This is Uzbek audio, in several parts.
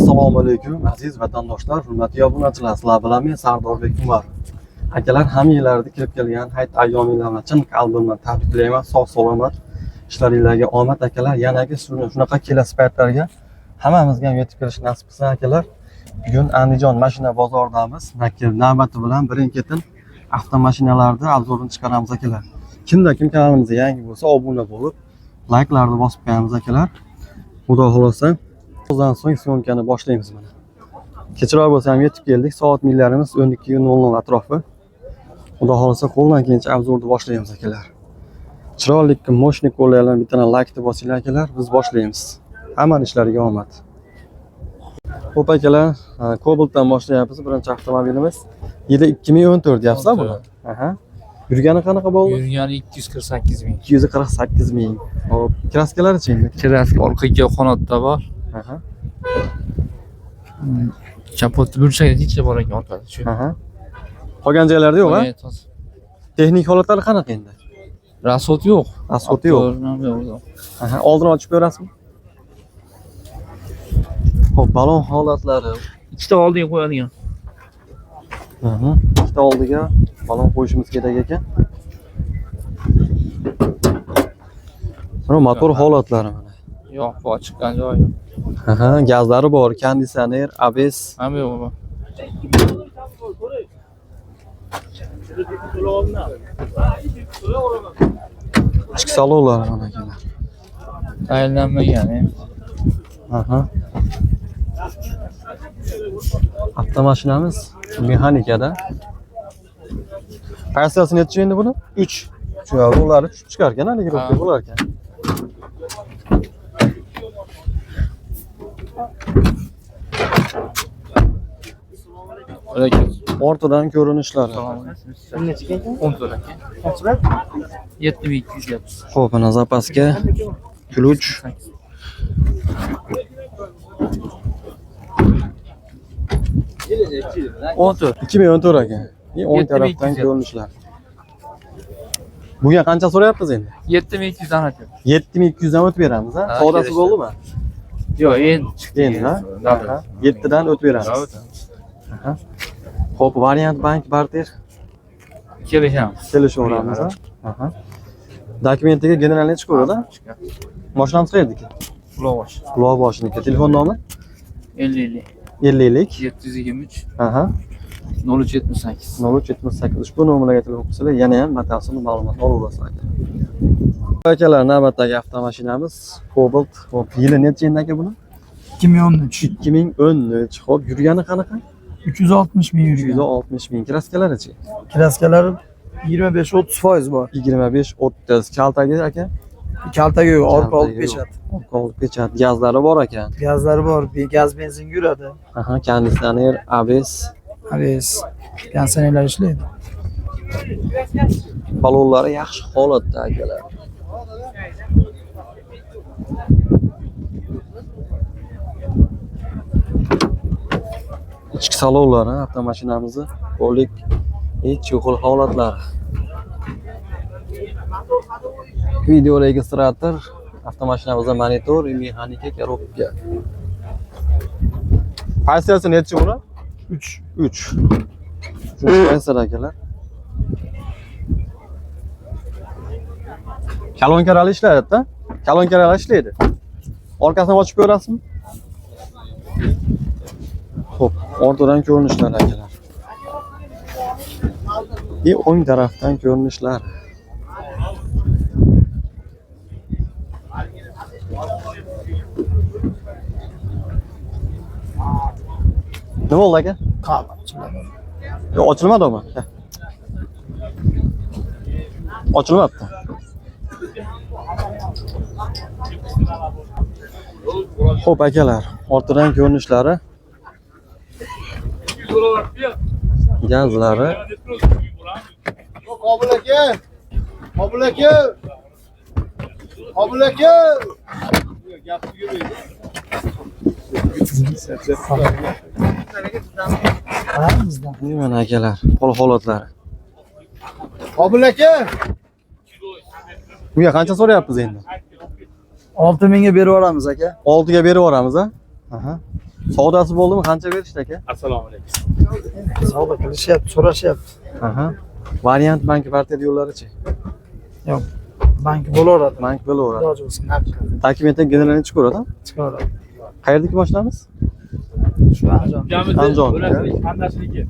Assalomu alaykum aziz vatandoshlar, hurmatli obunachilar. Sizlar bilan men Sardorbek Umar. Akalar, hammanglarni kirib kelgan hayit ayyominglarni chin qalbimdan tabriklayman. Sog' salomat ishlaringizga omad akalar. Yanagi shunaqa kelasi paytlarga hammamizga yetib kelish nasib qilsin akalar. Bugun Andijon mashina bozoridamiz. Navbati bilan birin-ketin avtomashinalarni obzorini chiqaramiz akalar. Kim kanalimizga yangi bo'lsa obuna bo'lib, like'larni bosib qo'yamiz akalar. Xudo xolasa Ondan so'ng syomkani boshlaymiz mana. Kechroq bo'lsa ham yetib keldik. Soat millarimiz 12:00 atrofi. Xudo xolasa qo'ldan kelgancha obzorni boshlaymiz akalar. Chiroyli moshnik qo'llardan bitta like bosinglar akalar. Biz boshlaymiz. Hamma ishlariga omad. Xo'p akalar, Cobalt'dan boshlayapmiz. Birinchi avtomobilimiz. Yili 2014 deyapsiz buni. Aha. Yurgani qanaqa bo'ldi? Yurgani 248 ming. 248 ming. Xo'p, kraskalar-chi endi? Kraska orqaga qanotda bor. Aha. Kapotni burchaga necha bor ekan orqada shu. Aha. Qolgan joylarda yo'q, ha? Texnik holatlari qanaqa endi? Rasot yo'q. Rasot yo'q. Aha, oldini ochib ko'rasizmi? Xo'p, balon holatlari. Ikkita oldiga qo'yadigan. Aha, ikkita oldiga balon qo'yishimiz kerak ekan. Mana motor holatlari mana. Yo'q, bu chiqqan joyi. Aha, gazlari bor, konditsioner, ABS. Hamma yo'q bu. Ichki salonlar mana akalar. Tayinlanmagan. Aha. Avtomashinamiz mexanikada. Passiyasi necha endi buni? 3. Ularni tushib chiqar ekan, hali girib bo'lar ekan. Ortadan ko'rinishlari. 7200 yapsiz. Xo'p, mana zapaska ключ. O'nto'rt. 2014 ekan. 10 tarafdan ko'rinishlar. Bunga qancha so'rayapsiz endi? 7200 dan aytdim. 7200 dan o'tib beramiz, ha? Savdosi bo'ldimi? Yo'q, endi chiqdi. Endi, ha? 7 dan o'tib beramiz. Aha. Xo'p, variant bank barter kelishaveramiz, ha? Aha. Dokumentiga generalniy chiqaveradi. Mashinamiz qayerdiki? Quloqboshniki. Telefon nomi? 50 50 723. Aha. 0378. 0378. Ushbu nomerlarga telefon qilsalar, yana ham batafsil ma'lumot olaverasiz aka. Akalar, navbatdagi avtomashinamiz Cobalt. Xo'p, yili necha endi aka buni? 2013. 2013. Xo'p, yurgani qanaqa? 360 ming yurgan. 360 ming. Kraskalari-chi? Kraskalari 25-30% bor. 25-30. Kaltagi aka? Kaltagi yo'q, orqa old pechat. Orqa old pechat. Gazlari bor ekan. Gazlari bor, gaz benzin yuradi. Aha, konditsioner, ABS. ABS. Konditsionerlar ishlaydi. Balonlari yaxshi holatda akalar. Ichki salonlari avtomashinamizni qo'lik hech yo'q holatlari. Video registrator, avtomashinamizda monitor, mexanika, korobka. Passiyasi necha buni? 3. 3. Shunday akalar. Kalonkaralar ishlaydi-da? Kalonkaralar ishlaydi. Orqasini ochib ko'rasizmi? Xo'p, ortadan ko'rinishlar akalar. O'ng tarafdan ko'rinishlar. Nima bo'ldi aka? Yo'q, ochilmadimi? Ochilmabdi. Xo'p akalar, ortadan ko'rinishlari. Gazlari. Qobil aka. Qobil aka. Qobil aka. Gapni yurmaydi. Mana akalar, holatlari. Qobil aka. Bunga qancha so'rayapsiz endi? 6 mingga berib yuboramiz aka. 6 ga berib yuboramiz, ha? Aha. Savdasi bo'ldimi? Qancha berishdi aka? Assalomu alaykum. Savdo qilishyapti, so'rashyapti. Aha. Variant bank partiya yo'llarichi? Yo'q. Bank bo'laveradi. Bank bo'laveradi. Iloji bo'lsa naqd Dokumentdan generalni chiqaradi. chiqaradi. Qayerdagi mashinamiz? Shu Andijon. Andijon. Bo'lasizlik qandashligi.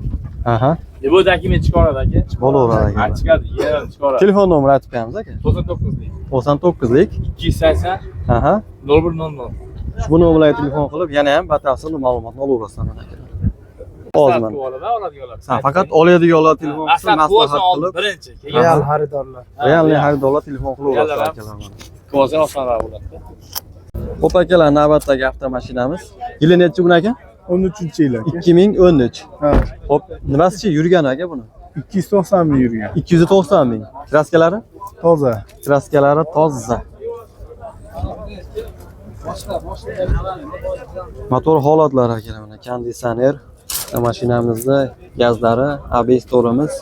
Aha. Bu dokument chiqaradi aka. Bo'laveradi Ha, aka. chiqadi, yana chiqaradi. Telefon nomerini aytib qo'yamiz aka. 99lik 99lik. 280 Aha. 0100. Ushbu nomer bilan telefon qilib, yana ham batafsil ma'lumotni olaverasizlar mana aka. Hozir oladiganlar. Ha, faqat oladiganlar telefon qilib Asad maslahat quvosin oldi qilib, birinchi. Real xaridorlar. realniy xaridorlar telefon qilaverasizlar akalar mana. Quvosin osonroq bo'ladi. Xo'p akalar, navbatdagi avtomashinamiz. Yili nechi buni aka? 13-yil aka. 2013. Ha, Xo'p, nimasichi yurgan aka buni? 290 ming yurgan. 290 ming. Kraskalari? Toza. Kraskalari toza. Motor holatlari akalar mana konditsioner, mashinamizda gazlari, ABS torimiz.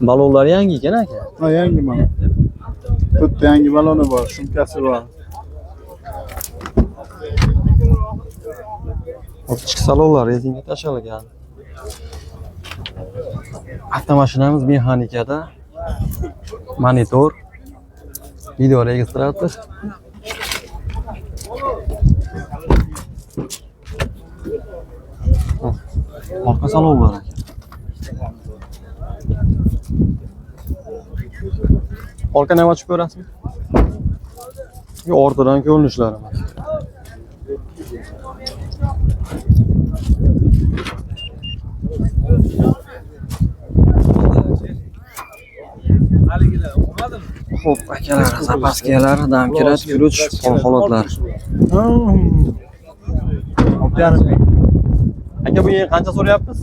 Balonlari yangi ekan aka. Ha, yangi mana. To'rtta yangi baloni bor, sumkasi bor. Ichki salonlar rezinga tashlangan. Avtomashinamiz mexanikada. Monitor, video registrator. Orqa salonlar aka. Orqani ham ochib ko'rasizmi? Yo, ortadan ko'rinishlari. Xo'p, akalar, zapaskalar, damkirat, kuruch, holatlar. Aka, bu yer qancha so'rayapmiz?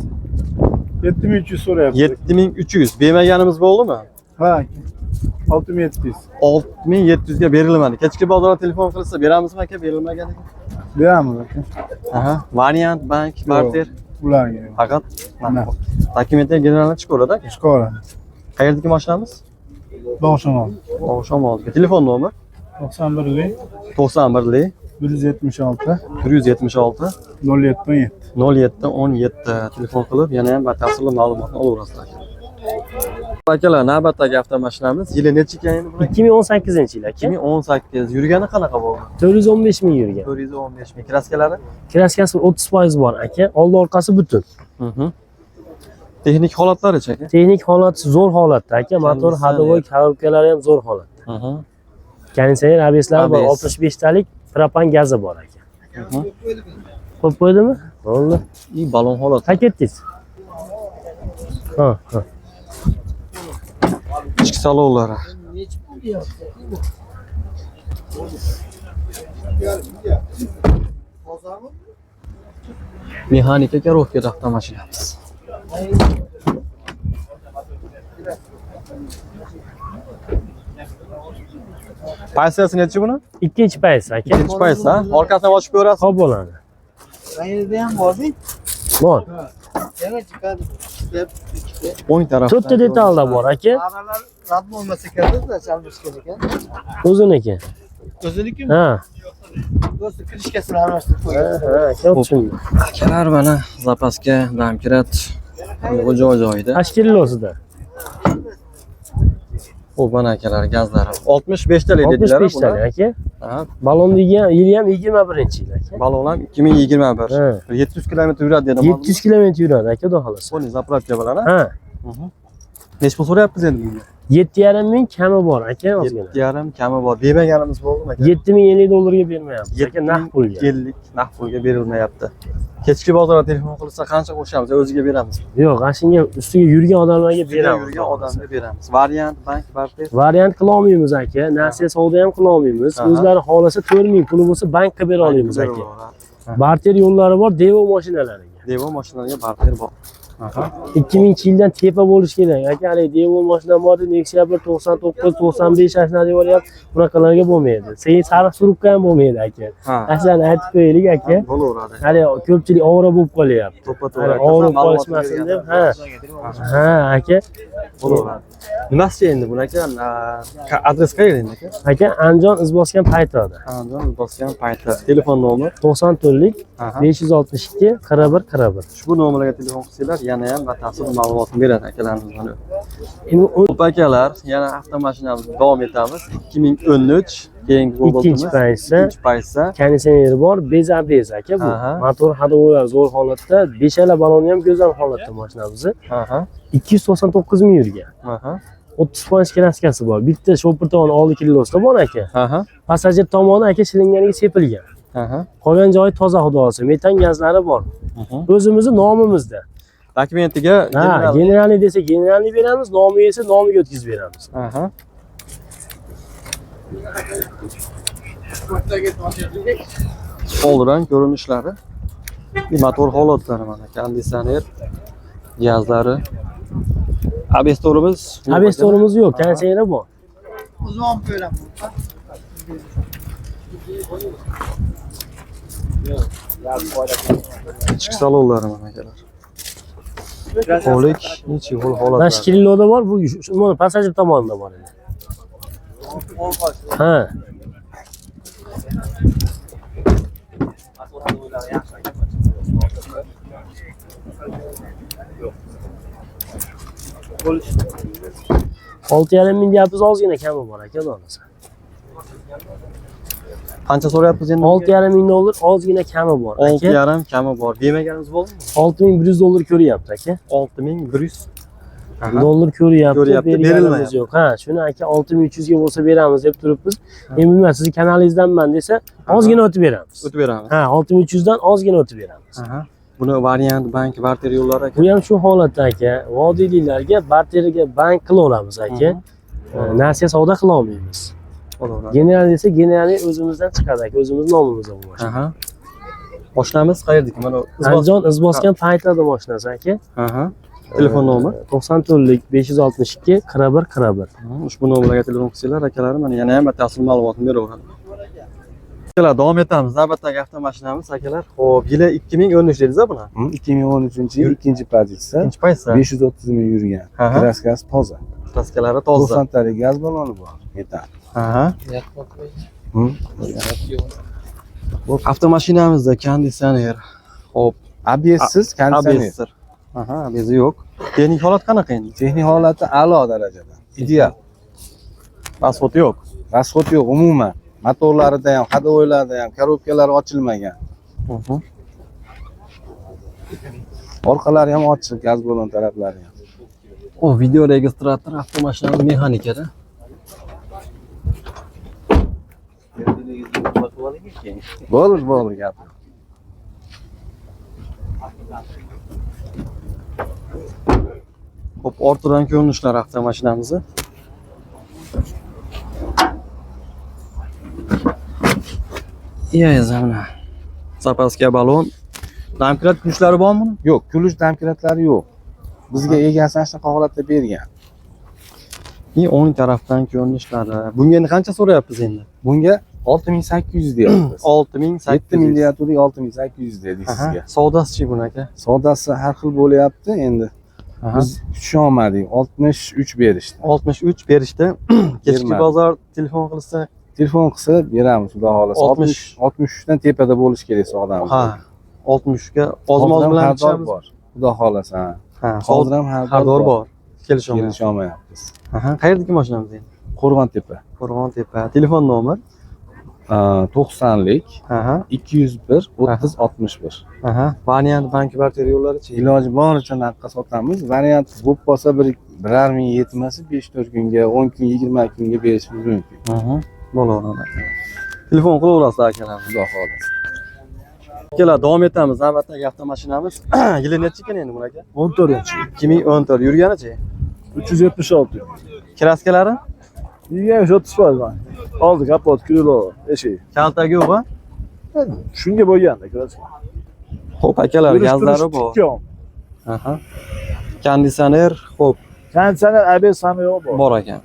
7300 so'rayapti. 7300. Bermaganimiz bo'ldimi? Ha, 6700. 6700 ga berilmadi. Kechki bozorda telefon qilsa beramizmi aka? Berilmagan ekan. Beramiz aka. Aha, variant bank, barter. Ularga. Faqat Mana. dokumentlar generalni chiqaradi aka. Chiqaradi. Qayerdagi mashinamiz? Dog'shamol. Oqshom oldiga. Telefon nomer 91lik 91lik 176 176 0717. 0717 telefon qilib, yana ham batafsil ma'lumotni olaverasizlar. Akalar, navbatdagi avtomashinamiz yili necha ekan endi bu? 2018-yil aka. 2018. Yurgani qanaqa bo'ldi? 415 ming yurgan. 415 ming. Kraskalari? Kraskasi 30% bor aka. Oldi orqasi butun. Texnik holatlari-chi aka? Texnik holat zo'r holatda aka. Motor, hadovoy, korobkalari ham zo'r holatda. Konditsioner ABS'lari bor, ABS. 65 talik propan gazi bor aka. Qo'yib qo'ydimi? Bo'ldi. Balon holat. Paketdingiz. Ha. Ichki salonlari. Mexanika коробкада avtomashinamiz. Paysasi nechi buni? Ikkinchi paysi aka. Ikkinchi paysi, ha? Orqasini ochib ko'rasiz. Xo'p bo'ladi. Rangida ham bormi? Bor. Yana chiqadi. O'ng tarafda. To'rtta detalda bor aka. Aralar rad bo'lmasa kerakda, chalmish kerak ekan. O'ziniki. O'zinikimi? Ha. Do'sti krishkasini almashtirib qo'ygan. Ha, ko'p tushundim. Akalar mana zapaska, damkirat, bu joy-joyida. 8 kilosida. Bu bana akalar gazlari. 65 talik dedilar. 65 talik aka. Ha, Balonni yili ham 21-yil aka. balon ham 2021. Ha. 700 km yuradi dedim. 700 kilometr yuradi aka, xudo xolasa. Buni zapravka bilan, ha? Ha. Necha pul so'rayapmiz endi bunga? 7,5 ming kami bor aka, ozgina. 7,5 kami bor. Bermaganimiz bo'ldimi aka? 7050 dollarga bermayapmiz aka, naqd pulga. 70 naqd pulga berilmayapti. Kechki bozorda telefon qilsa qancha qo'shamiz, o'ziga beramiz. Yo'q, ashunga ustiga yurgan odamlarga beramiz. Yurgan odamga beramiz. Variant, bank, barter. Variant qila olmaymiz aka, nasiya savdo ham qila olmaymiz. Aha. O'zlari xohlasa 4000 puli bo'lsa bank qilib bera olamiz aka. Barter yo'llari bor, Devo mashinalariga. Devo mashinalariga barter bor. Aha. 2000 yildan tepa bo'lish kerak. Aka, hali Devo mashina bor edi, Nexia 99, 95 ashna deb olyapti. Bunaqalarga bo'lmaydi. Sening sariq surubqa ham bo'lmaydi, aka. Ha. Aslini aytib qo'yaylik, aka. Bo'laveradi. Hali ko'pchilik ovora bo'lib qolyapti. To'ppa-to'g'ri Hali aytasan, ovora ma'lumot qolishmasin deb. bergan. Ha, aka. Bo'laveradi. Nimasi endi buni aka? Adres qayerda endi aka? Aka, Andijon iz bosgan paytida. Andijon bosgan paytda. Telefon nomeri 94lik Aha. 562 41 41. ushbu nomerga telefon qilsanglar yana ham batafsil ma'lumotni beradi akalarimiz mana. Endi Xo'p akalar, yana avtomashinamizni davom etamiz. 2013 keyingi ikkinchi paytsa ikkinchi paytsa konditsioner bor, bez aka bu. Aha. Motor hadovolar zo'r holatda, beshala baloni ham go'zal holatda mashinamiz. Aha. 299 ming yurgan. Aha. 30 foiz kraskasi bor. Bitta shopir tomoni 6 kilosida bor aka. Aha. Passajir tomoni aka shilinganiga sepilgan. Aha. Qolgan joyi toza xudosi, metan gazlari bor. O'zimizni nomimizda. Dokumentiga Ha, generalniy desa generalniy beramiz, nomiga esa nomiga o'tkazib beramiz. Aha. Oldidan ko'rinishlari. Motor holatlari mana konditsioner, gazlari. ABS torimiz. ABS torimiz yo'q, konditsioner bor. O'zim olib beraman. Ichki salonlari mana akalar. Qo'lik, necha xil holatlar. Mana shkilloda bor, bu mana passajir tomonida bor edi. Ha. Olti yarim ming deyapmiz, ozgina kami bor aka, donasi. Qancha so'rayapsiz endi? $6,5 ozgina kami bor aka. 6,5 kami bor. Bermaganimiz bo'ldimi? $6,100 ko'ryapti aka. 6,100. Dollar ko'ryapti, Ko'ryapti, berganimiz yo'q. Ha, shuni aka 6,300 ga bo'lsa beramiz deb turibmiz. Men bilmayman, sizni kanalingizdanman desa, ozgina o'tib beramiz. O'tib beramiz. Ha, 6,300 dan ozgina o'tib beramiz. Aha. Buni variant bank barter yo'llari aka. Bu ham shu holatda aka. Vodiyliklarga barteriga bank qila olamiz aka. Nasiya savdo qila olmaymiz. Bo'laveradi. General desa, generalniy o'zimizdan chiqadi aka, o'zimiz nomimizda bu mashina. Aha. Mashinamiz qayerdiki? Mana Andijon iz bosgan paytida mashinasi aka. Aha. Telefon nomeri 94lik 562 41 41. Ushbu nomerlarga telefon qilsanglar akalarim mana yana ham batafsil ma'lumotni beraveradi. Akalar, davom etamiz. Navbatdagi avtomashinamiz akalar. Xo'p, yili 2013 dedingiz-a buni? 2013 yil ikkinchi pozitsiya. Ikkinchi paytsa. 530 ming yurgan. Aha. Kraskasi toza. Kraskalari toza. 90 talik gaz baloni bor. Metan. Aha. Xo'p, avtomashinamizda konditsioner. Xo'p, ABSsiz konditsioner. ABS. Aha, ABS yo'q. Texnik holat qanaqa endi? Texnik holati a'lo darajada. Ideal. Asfalt yo'q. Rasxod yo'q umuman. Motorlarida ham, hadovoylarda ham korobkalari ochilmagan. Orqalari ham ochiq, gaz balon taraflari ham. O video registrator avtomashinamiz mexanikada. Bo'ldi gap. Xo'p, ortidan ko'rinishlar avtomashinamizni. Zamana. Zapaska balon. Damkrat kuchlari bormi? Yo'q, kulush damkratlari yo'q. Bizga egasi ana shunaqa holatda bergan. O'ng tarafdan ko'rinishlari. Bunga endi qancha so'rayapsiz endi? Bunga 6800 deyapmiz. 6800. 7 milliardi 6800 dedik sizga. Savdasi-chi buni aka? Savdosi har xil bo'lyapti endi. Biz tusha olmadik. 63 berishdi. 63 berishdi. Kechki bozor telefon qilsa, Telefon qilsa beramiz, xudo xolasa. 63 dan tepada bo'lish kerak savdomiz. ha, 60 ga ozmoz bilan chiqamiz. Xudo xolasa. Ha, hozir ham xaridor bor. Kelisholmayapmiz. Aha, qayerdagi mashinamiz endi? Qo'rg'ontepa. Qo'rg'ontepa. Telefon nomer 90lik Aha. 201 30 61. Aha. Variant bank barter yo'llari-chi? Iloji boricha narxga sotamiz. Variant bo'lib qolsa 1,5 ming yetmasa 5-4 kunga, 10 kun, 20 kunga berishimiz mumkin. Aha. Bo'laveradi. Telefon qilaverasiz akalar. Xudo xolasa. Akalar, davom etamiz. Navbatdagi avtomashinamiz yili necha ekan endi buni aka? 14-chi. 2014 yurganichi? 376. Kraskalari? Yurgan 30% bor. Oldi kapot, krilo, eshik. Kaltagi yo'q-a? Shunga bo'lganda kraska. Xo'p akalar, gazlari bor. Aha. Konditsioner, xo'p, Konditsioner ABS ham yo'q bor. bor ekan.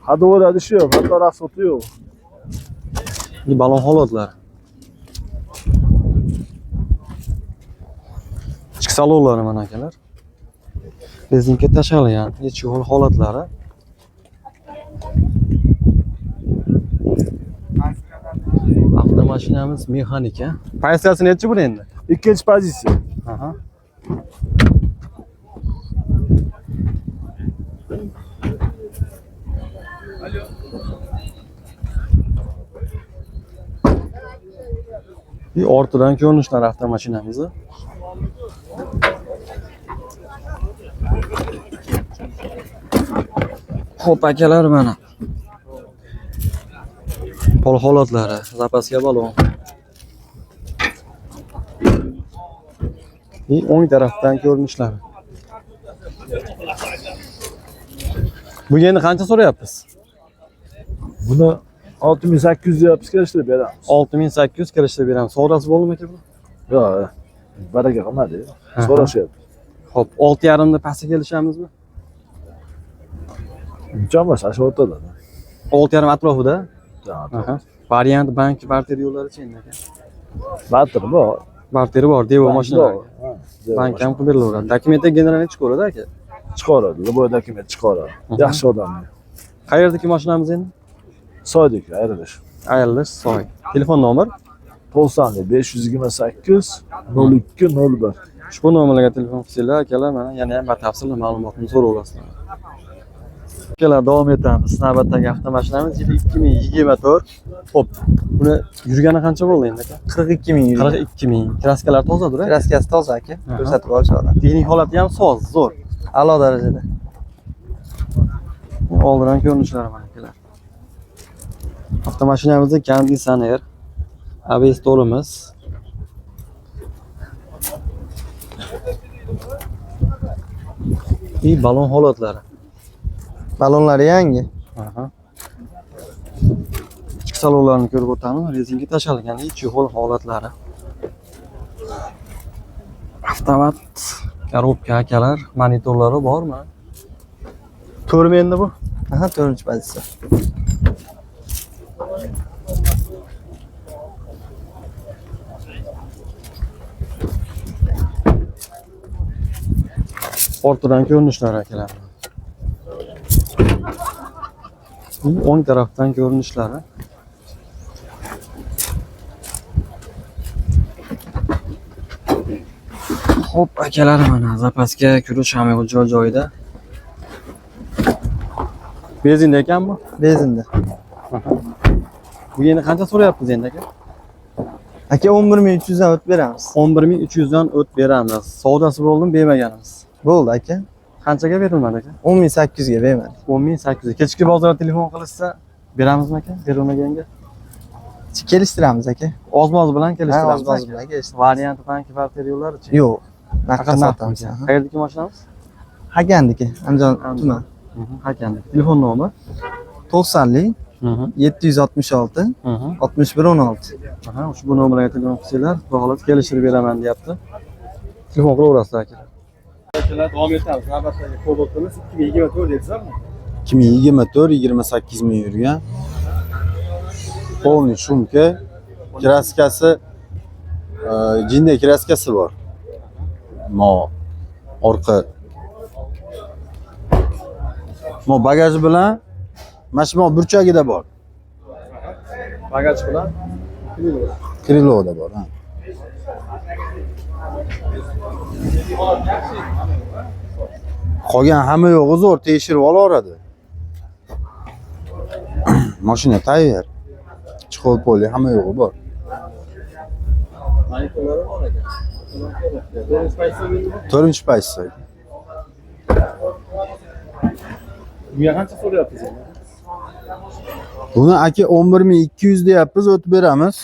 Hadovoda ishi yo'q, hatto rasxoti yo'q. Bu balon holatlari. Ichki salonlari mana akalar. Rezinka tashlangan, ichki holatlari. Avtomashinamiz mexanika. Pozitsiyasi nechi bu endi? Ikkinchi pozitsiya. Aha. Bir ortadan ko'rinishlar avtomashinamizni. Xo'p akalar mana. Pol holatlari, zapaska balon. O'ng tarafdan ko'rinishlari. Bu endi qancha so'rayapsiz? Buni 6800 deyapmiz, kelishtirib beramiz. 6800 kirishtirib beramiz. Savdosi bo'ldimi aka bu? Yo'q, baraka qilmadi. So'rashyapti. Xo'p, 6,5 da pastga kelishamizmi? Chamasi shu o'rtada. 6,5 atrofida. Aha. Variant bank barter yo'llari-chi endi aka? Barter bor. Barteri bor, Devo mashinalar. Ha, Bank ham qilib berilaveradi. Dokumentga generalni chiqaradi aka. chiqaradi, любой dokument chiqaradi. Yaxshi odam. Qayerdagi mashinamiz endi? Soydik, ayrilish. Ayirlish Soy. Telefon nomer? 528 0201. Ushbu nomerlarga telefon qilsanglar, akalar mana yana ham batafsil ma'lumotni so'rab olasizlar. Akalar, davom etamiz. Navbatdagi avtomashinamiz yili 2024. Xo'p, buni yurgani qancha bo'ldi endi aka? 42 ming euro. 42 ming. Kraskalar tozadir-a? Kraskasi toza aka. Ko'rsatib olishadi. Texnik holati ham soz, zo'r. A'lo darajada. Oldidan ko'rinishlari mana akalar. Avtomashinamizda konditsioner, ABS to'rimiz. Balon holatlari. Balonlari yangi. Aha. Ichki salonlarni ko'rib o'tamiz. Rezinka tashlangan, ichki holatlari. Avtomat korobka akalar, monitorlari bormi? To'rmi endi bu? Aha, 4-pozitsiya. Ortadan ko'rinishlari akalar. O'ng tarafdan ko'rinishlari. Xo'p, akalar mana zapaska kirish ham joyida. Benzinda ekan bu? Benzinda. Bu endi qancha so'rayapsiz endi aka? Aka 11300 dan o'tib beramiz. 11300 dan o'tib beramiz. Savdosi bo'ldimi, bermaganimiz. Bo'ldi aka. Qanchaga berilmadi aka? 10800 ga bermadi. 10800. Kechki bozorda telefon qilishsa beramizmi aka? Berilmaganga? Kelishtiramiz aka. Oz-moz bilan kelishtiramiz. Oz-moz bilan kelishtiramiz. Variant bank barter yo'llari-chi? Yo'q. Naqd sotamiz. Qayerdagi mashinamiz? Hakandiki, Andijon tuman. Hakandiki. Telefon nomeri? 90lik 766 6116. Aha, ushbu nomerga telefon qilsanglar, holat kelishtirib beraman deyapti. Telefon qilaverasizlar aka. Akalar, davom etamiz. Navbatdagi Cobalt'imiz 2024 dedingizmi? 2024 28 ming yurgan. Polniy shumka, kraskasi jinday kraskasi bor. Orqa bagaj bilan mashina burchagida bor. Bagaj bilan Krilovda bor, ha. Qolgan hamma yo'g'i zo'r, tekshirib olaveradi. Mashina tayyor. Chiqol poli hamma yo'g'i bor. monitorlari bor ekan. 4-chi pozitsiya. Bunga qancha so'rayapsiz endi? Buni aka 11200 deyapmiz, o'tib beramiz.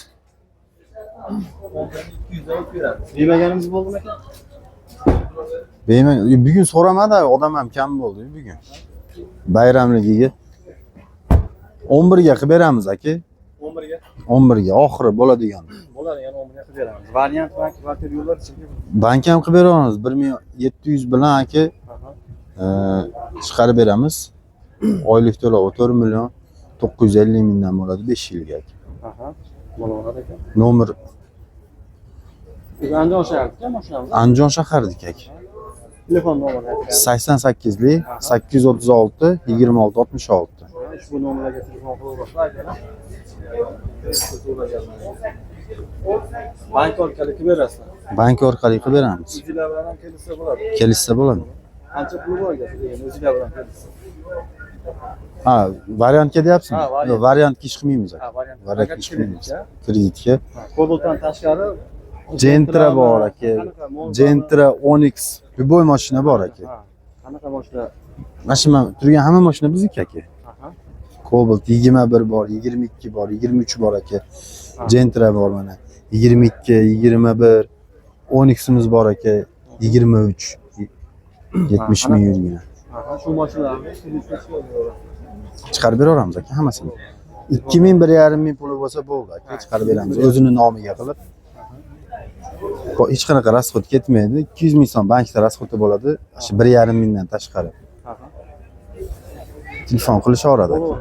200 dan beramiz. Bermaganimiz bo'ldimi aka? Bugun so'ramadi, odam ham kam bo'ldi bugun. Bayramligiga 11 ga qilib beramiz aka. 11 ga. 11 ga oxiri bo'ladigan. bularni yana 10 million qilib beramiz. Variant va kvartira yo'llar ichiga. Bank ham qilib beramiz. 1700 bilan aka chiqarib beramiz. Oylik to'lov 4 million 950 mingdan bo'ladi 5 yilga. Aha. Bo'laveradi ekan. Nomer Biz Andijon shahrida mashinamiz. Andijon shahardagi aka. Telefon nomeri aytgan. 88lik 836 26 66. Ushbu nomerlarga telefon qilaverasizlar akalar. Bank orqali qilib berasizlar. Bank orqali qilib beramiz. O'zinglar bilan ham kelishsa bo'ladi. Kelishsa bo'ladi. Qancha puli bor ekan degan o'zinglar bilan kelishsa. Ha, variantga deyapsizmi? Ha, variant. Yo'q, variantga ish qilmaymiz aka. Ha, variant. Variantga ish qilmaymiz. Kreditga. Kreditga. Cobaltdan tashqari Gentra bor aka. Gentra Onyx. Любой mashina bor aka. Ha, qanaqa mashina? Mashina turgan hamma mashina bizniki aka. Aha. Cobalt 21 bor, 22 bor, 23 bor aka. Gentra bor mana. 22, 21, Onyx'imiz bor aka. 23. 70 ming yurgan. Aha, shu mashinalarni kreditga Chiqarib beraveramiz aka hammasini. 2000 1,5 ming puli bo'lsa bo'ldi aka, chiqarib beramiz o'zini nomiga qilib. Hech qanaqa rasxod ketmaydi. 200 ming so'm bankda rasxodi bo'ladi. Shu 1,5 mingdan tashqari. Telefon qilishaveradi aka.